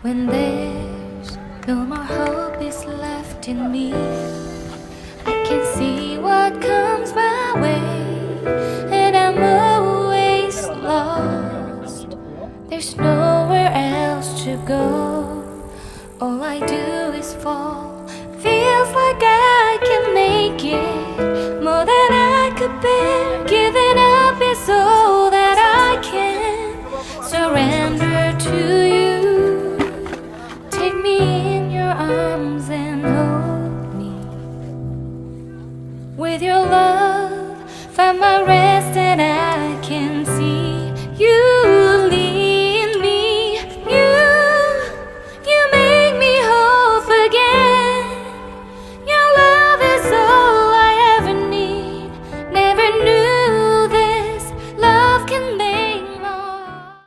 When there's no more hope is left in me, I can see what comes my way, and I'm always lost. There's nowhere else to go. All I do is fall. Feels like I can make it more than I could bear.